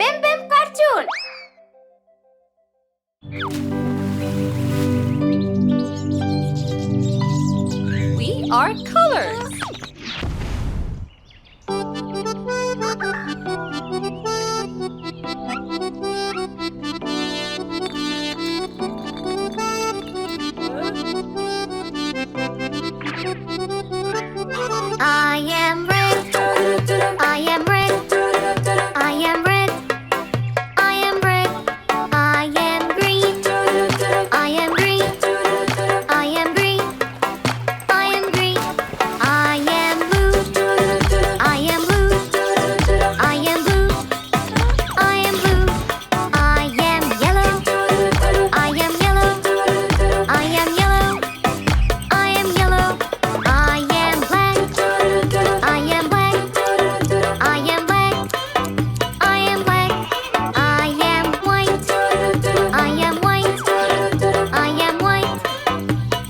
Bmbm cartoon. We are colors. I am red. I am red. I am red. I am red. I am green. I am green. I am green. I am green. I am blue. I am blue. I am blue. I am blue. I am yellow. I am yellow. I am yellow. I am yellow. I am black. I am black. I am black. I am black. I am white. I am white. I am white.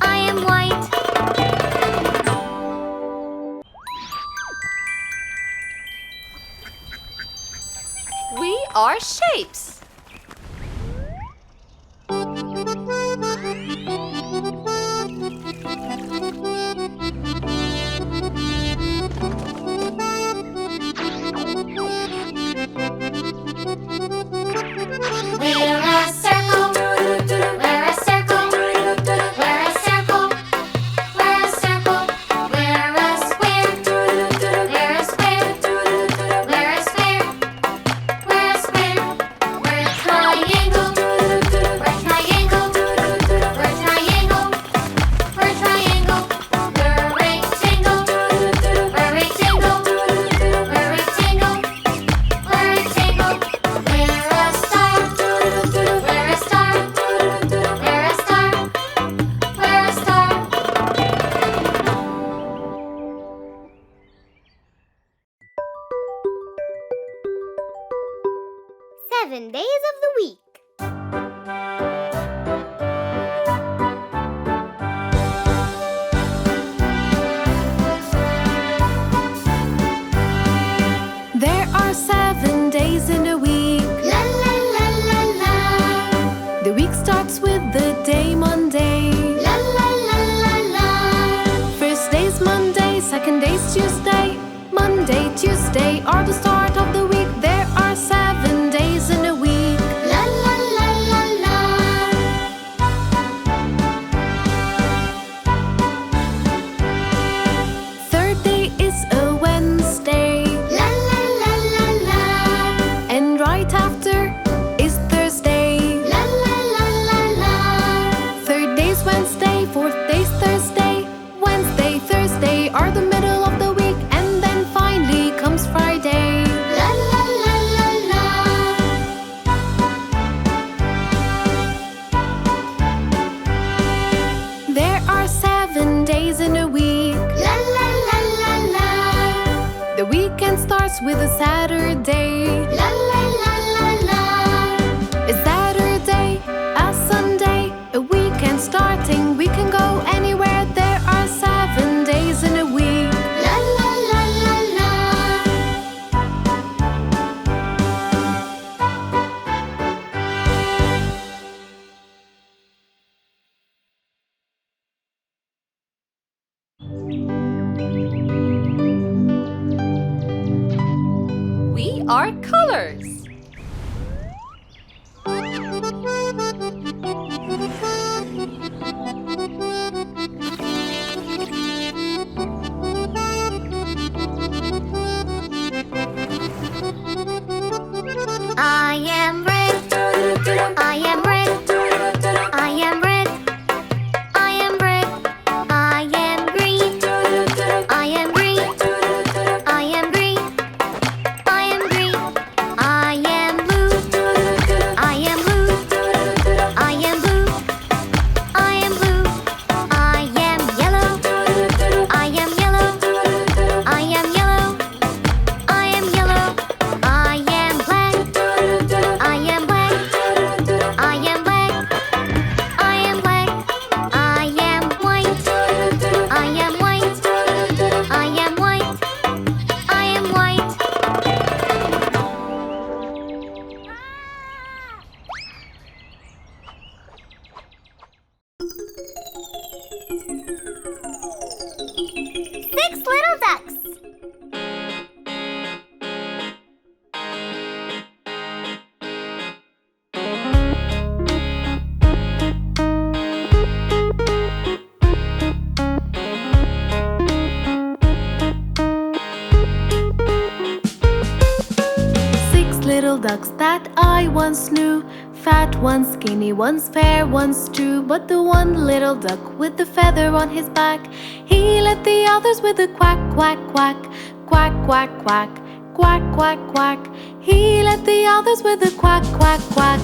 I am white. We are shapes. We're a circle. We're a circle. We're a circle. We're a circle. We're a square. We're a square. We're a square. We're a square. We're a triangle. We're a triangle. We're a triangle. We're a triangle. We're a rectangle. We're a rectangle. We're a rectangle. We're a rectangle. We're a star. We're a star. We're a star. We're a star. 7 days of the week. There are 7 days in a week. La la la la la. The week starts with the day Monday. La la la la la. First day's Monday, second day's Tuesday. Monday, Tuesday are the start of the week. There are 7 days in a week. La la la la la. Third day is a Wednesday. La la la la la. And right after is Thursday. La la la la la. Third day's Wednesday, fourth day's Thursday. Wednesday, Thursday are the middle of the week. And then finally comes Friday. La la la la la. There are 7 days in a week. La la la la la. The weekend starts with a Saturday. La la la la la. A Saturday, a Sunday, a weekend starting. We can go anywhere. There are 7 days in a week. La la la la la. We are colors. I am red. I am red. I am red. I am red. I am green. I am green. I am green. I am green. I ducks that I once knew. Fat one's skinny, one's fair, one's true. But the one little duck with the feather on his back, he led the others with a quack, quack, quack. Quack, quack, quack. Quack, quack, quack. He led the others with a quack, quack, quack.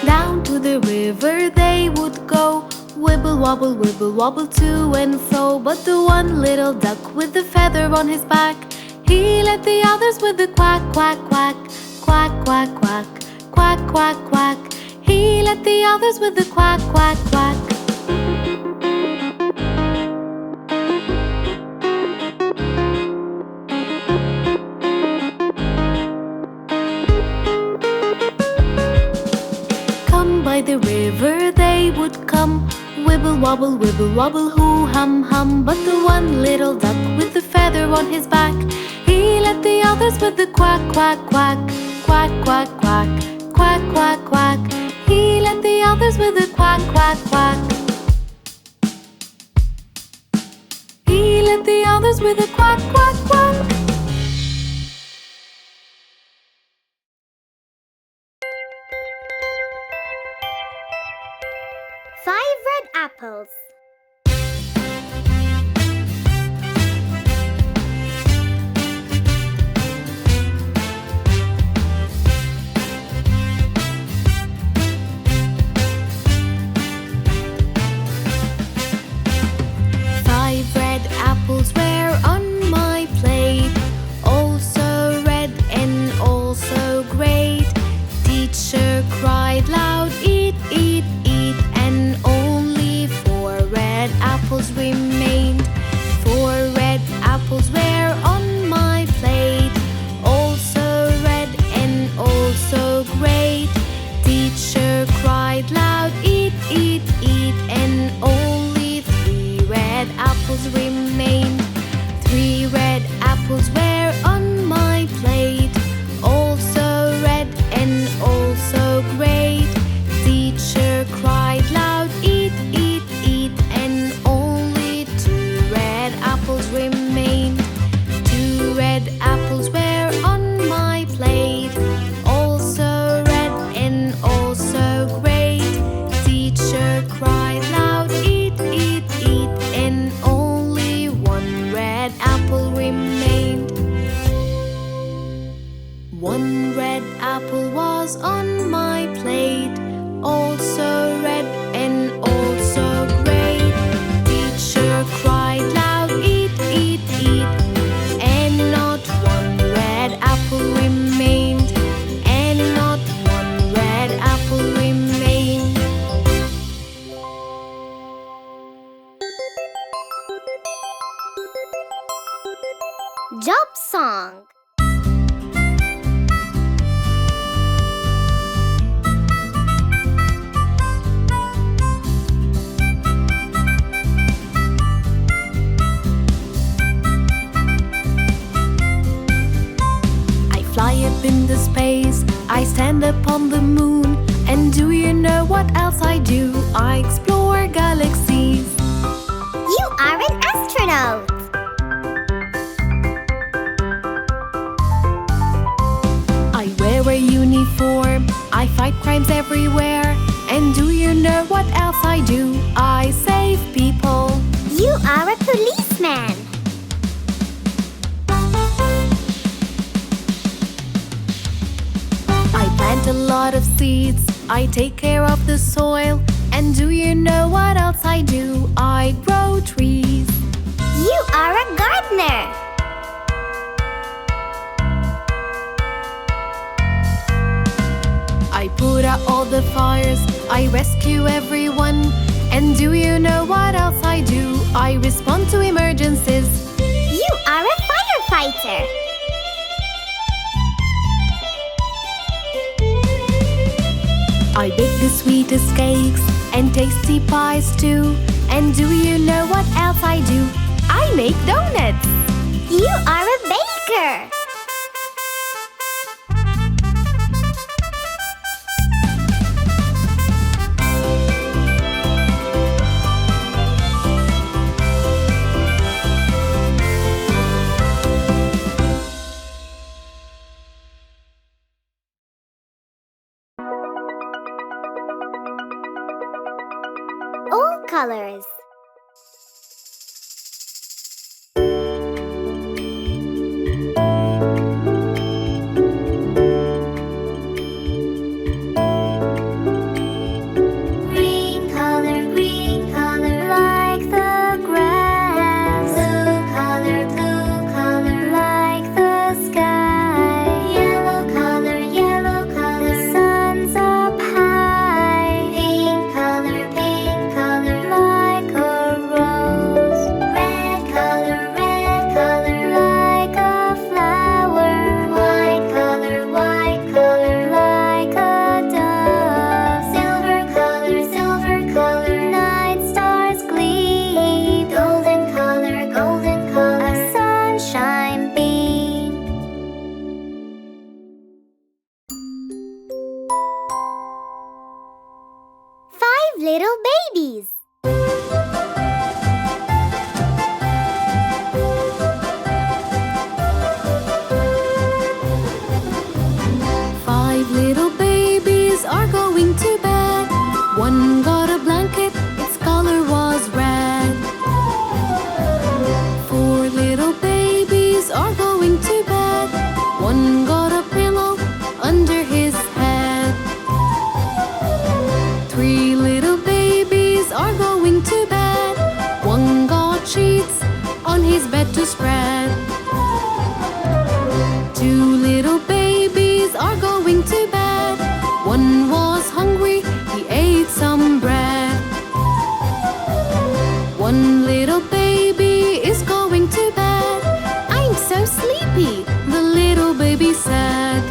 Down to the river they would go, wibble wobble to and fro. But the one little duck with the feather on his back, he led the others with a quack, quack, quack. Quack, quack, quack. Quack, quack, quack. He led the others with a quack, quack, quack. By the river they would come, wibble wobble, hoo hum hum. But the one little duck with the feather on his back, he led the others with the quack, quack, quack. Quack, quack, quack. Quack, quack, quack. He led the others with the quack, quack, quack. He led the others with a quack, quack, quack. Five red apples. Five red apples were on my plate, also red and also great. Teacher cried loud, eat, eat, eat, and only 4 red apples remained. 4 red apples were on my plate, also red and also great. Teacher cried loud, eat, eat, eat, and only 3 red apples remained. 3 red apples were on my plate, also red and also great. Teacher cried loud, eat, eat, eat, and only 2 red apples remained. 2 red apples were on my plate, also red and also great. Teacher cried loud, eat, eat, eat, and only 1 red apple remained. 1 red apple was on my plate, also red and also great. Teacher cried loud, eat, eat, eat, and not 1 red apple remained. And not 1 red apple remained. Job song. Fly up in the space, I stand upon the moon. And do you know what else I do? I explore galaxies. You are an astronaut. I wear a uniform, I fight crimes everywhere. And do you know what else I do? I save people. You are a policeman. I plant a lot of seeds, I take care of the soil. And do you know what else I do? I grow trees. You are a gardener. I put out all the fires, I rescue everyone. And do you know what else I do? I respond to emergencies. You are a firefighter. I bake the sweetest cakes and tasty pies too. And do you know what else I do? I make donuts. You are a baker. colors. Green color, like the grass. Blue color, like the sky. Yellow color, the sun's up high. Pink color, like a rose. Red color, like a flower. White color, like a dove. Silver color, night stars gleam. Golden color, a sunshine beam. 5 little babies. Five little babies are going to bed. One got a blanket, its color was red. 4 little babies are going to bed. One got a pillow under his head. 3 little babies are going to bed. One got sheets on his bed to spread. 2 little babies are going to bed. One was hungry, he ate some bread. 1 little baby is going to bed. I'm so sleepy, the little baby said.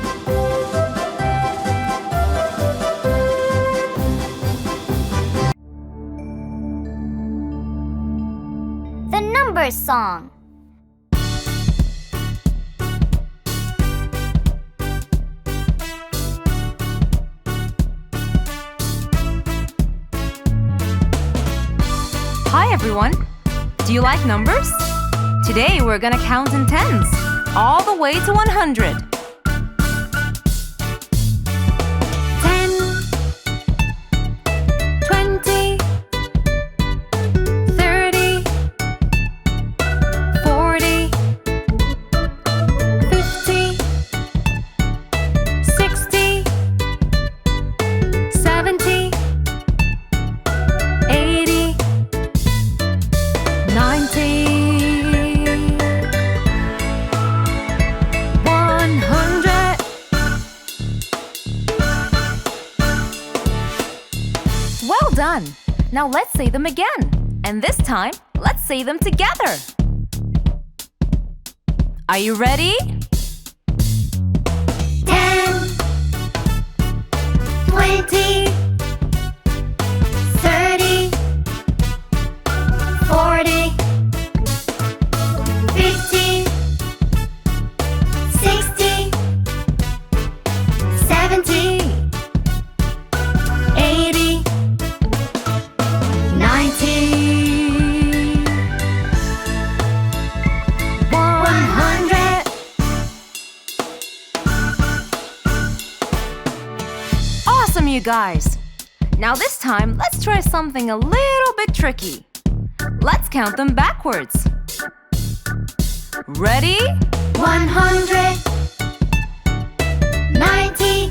The Numbers Song. Hi everyone! Do you like numbers? Today we're gonna count in tens, all the way to 100. 10, 20, 30, 40, 50, 60, 70, 80, 90, 100. Well done! Now let's say them again. And this time, let's say them together. Are you ready? 10, 20, 30, 40, 50, 60, 70, 80, 90, 100. Awesome, you guys! Now this time, let's try something a little bit tricky. Let's count them backwards. Ready? 100, 90,